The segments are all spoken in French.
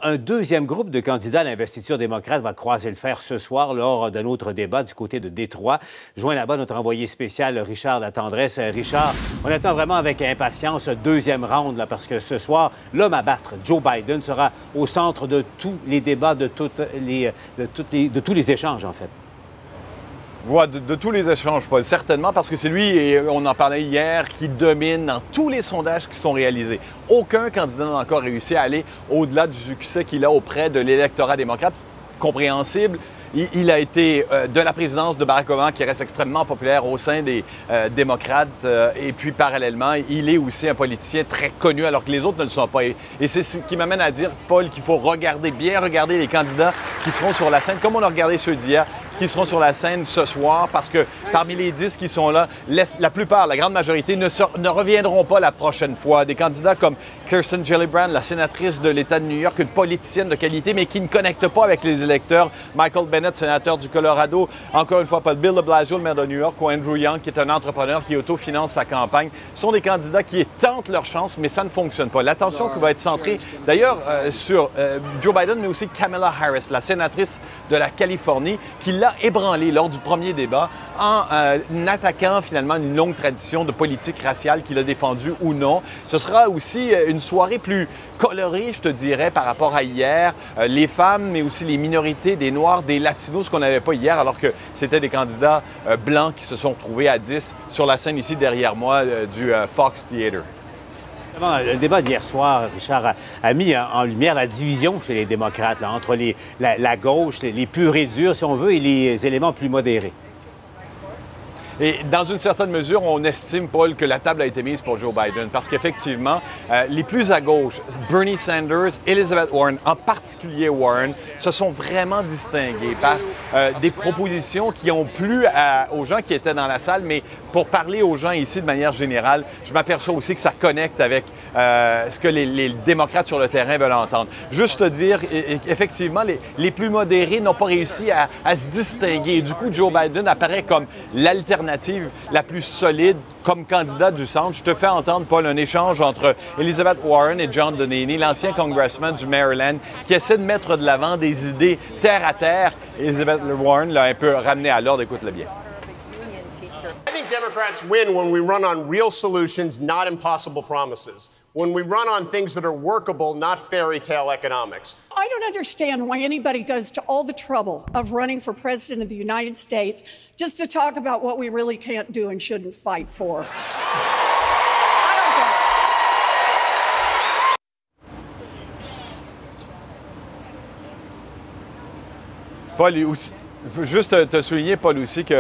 Un deuxième groupe de candidats à l'investiture démocrate va croiser le fer ce soir lors d'un autre débat du côté de Détroit. Joint là-bas notre envoyé spécial Richard Latendresse. Richard, on attend vraiment avec impatience ce deuxième round là, parce que ce soir, l'homme à battre, Joe Biden, sera au centre de tous les débats, de tous les échanges en fait. Ouais, de tous les échanges, Paul, certainement, parce que c'est lui, et on en parlait hier, qui domine dans tous les sondages qui sont réalisés. Aucun candidat n'a encore réussi à aller au-delà du succès qu'il a auprès de l'électorat démocrate. Compréhensible. Il a été de la présidence de Barack Obama, qui reste extrêmement populaire au sein des démocrates. Et puis, parallèlement, il est aussi un politicien très connu, alors que les autres ne le sont pas. Et c'est ce qui m'amène à dire, Paul, qu'il faut bien regarder les candidats qui seront sur la scène, comme on a regardé ceux d'hier, qui seront sur la scène ce soir, parce que parmi les 10 qui sont là, la plupart, la grande majorité, ne reviendront pas la prochaine fois. Des candidats comme Kirsten Gillibrand, la sénatrice de l'État de New York, une politicienne de qualité, mais qui ne connecte pas avec les électeurs. Michael Bennet, sénateur du Colorado. Encore une fois, pas Bill de Blasio, le maire de New York, ou Andrew Young, qui est un entrepreneur qui autofinance sa campagne. Ce sont des candidats qui tentent leur chance, mais ça ne fonctionne pas. L'attention qui va être centrée, d'ailleurs, sur Joe Biden, mais aussi Kamala Harris, la sénatrice de la Californie, qui l'a ébranlé lors du premier débat en attaquant finalement une longue tradition de politique raciale qu'il a défendue ou non. Ce sera aussi une soirée plus colorée, je te dirais, par rapport à hier. Les femmes, mais aussi les minorités, des Noirs, des Latinos, ce qu'on n'avait pas hier, alors que c'était des candidats blancs qui se sont retrouvés à 10 sur la scène ici derrière moi du Fox Theater. Le débat d'hier soir, Richard, a mis en lumière la division chez les démocrates là, entre la gauche, les purs et durs, si on veut, et les éléments plus modérés. Et dans une certaine mesure, on estime, Paul, que la table a été mise pour Joe Biden parce qu'effectivement, les plus à gauche, Bernie Sanders, Elizabeth Warren, en particulier Warren, se sont vraiment distingués par des propositions qui ont plu aux gens qui étaient dans la salle, mais pour parler aux gens ici de manière générale, je m'aperçois aussi que ça connecte avec ce que les démocrates sur le terrain veulent entendre. Juste dire, effectivement, les plus modérés n'ont pas réussi à se distinguer. Et du coup, Joe Biden apparaît comme l'alternative la plus solide comme candidat du centre. Je te fais entendre, Paul, un échange entre Elizabeth Warren et John Delaney, l'ancien congressman du Maryland, qui essaie de mettre de l'avant des idées terre à terre. Elizabeth Warren l'a un peu ramené à l'ordre. Écoute-le bien. I think Democrats win when we run on real solutions, not impossible promises. When we run on things that are workable, not fairy tale economics. I don't understand why anybody goes to all the trouble of running for president of the United States just to talk about what we really can't do and shouldn't fight for. I don't get it. Paul, juste te souligner, Paul, aussi que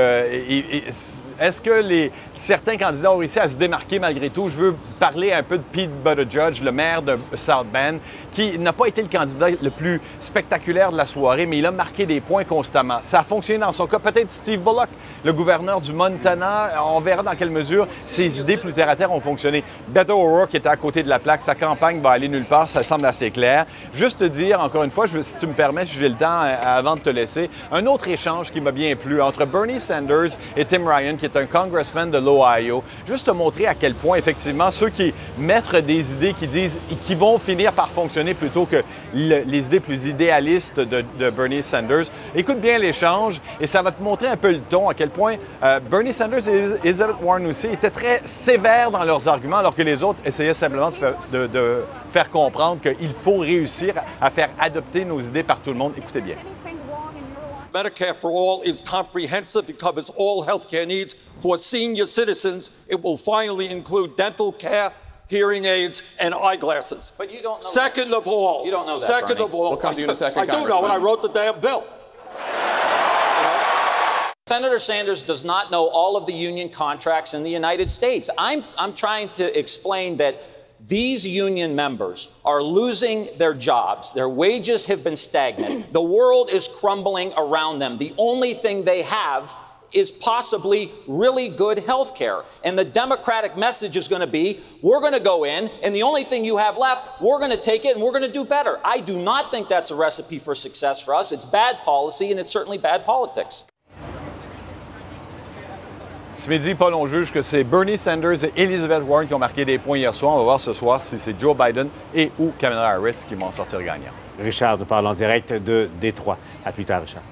est-ce que certains candidats ont réussi à se démarquer malgré tout? Je veux parler un peu de Pete Buttigieg, le maire de South Bend, qui n'a pas été le candidat le plus spectaculaire de la soirée, mais il a marqué des points constamment. Ça a fonctionné dans son cas. Peut-être Steve Bullock, le gouverneur du Montana. On verra dans quelle mesure ses idées plus terre-à-terre ont fonctionné. Beto O'Rourke était à côté de la plaque. Sa campagne va aller nulle part. Ça semble assez clair. Juste te dire, encore une fois, si tu me permets, si j'ai le temps avant de te laisser, un autre échange qui m'a bien plu entre Bernie Sanders et Tim Ryan, qui est un congressman de l'Ohio. Juste te montrer à quel point, effectivement, ceux qui mettent des idées qui vont finir par fonctionner plutôt que les idées plus idéalistes de Bernie Sanders. Écoute bien l'échange et ça va te montrer un peu le ton, à quel point Bernie Sanders et Elizabeth Warren aussi étaient très sévères dans leurs arguments, alors que les autres essayaient simplement de faire comprendre qu'il faut réussir à faire adopter nos idées par tout le monde. Écoutez bien. Medicare for All is comprehensive. It covers all health care needs. For senior citizens, it will finally include dental care, hearing aids, and eyeglasses. But you don't know Second that. of all, you don't know that, second Bernie. of all, We'll come to you in a second, I do know, and I wrote the damn bill. Senator Sanders does not know all of the union contracts in the United States. I'm trying to explain that these union members are losing their jobs. Their wages have been stagnant. The world is crumbling around them. The only thing they have is possibly really good health care. And the Democratic message is going to be, we're going to go in, and the only thing you have left, we're going to take it and we're going to do better. I do not think that's a recipe for success for us. It's bad policy, and it's certainly bad politics. Ce midi, Paul, on juge que c'est Bernie Sanders et Elizabeth Warren qui ont marqué des points hier soir. On va voir ce soir si c'est Joe Biden et ou Kamala Harris qui vont en sortir gagnants. Richard nous parle en direct de Détroit. À plus tard, Richard.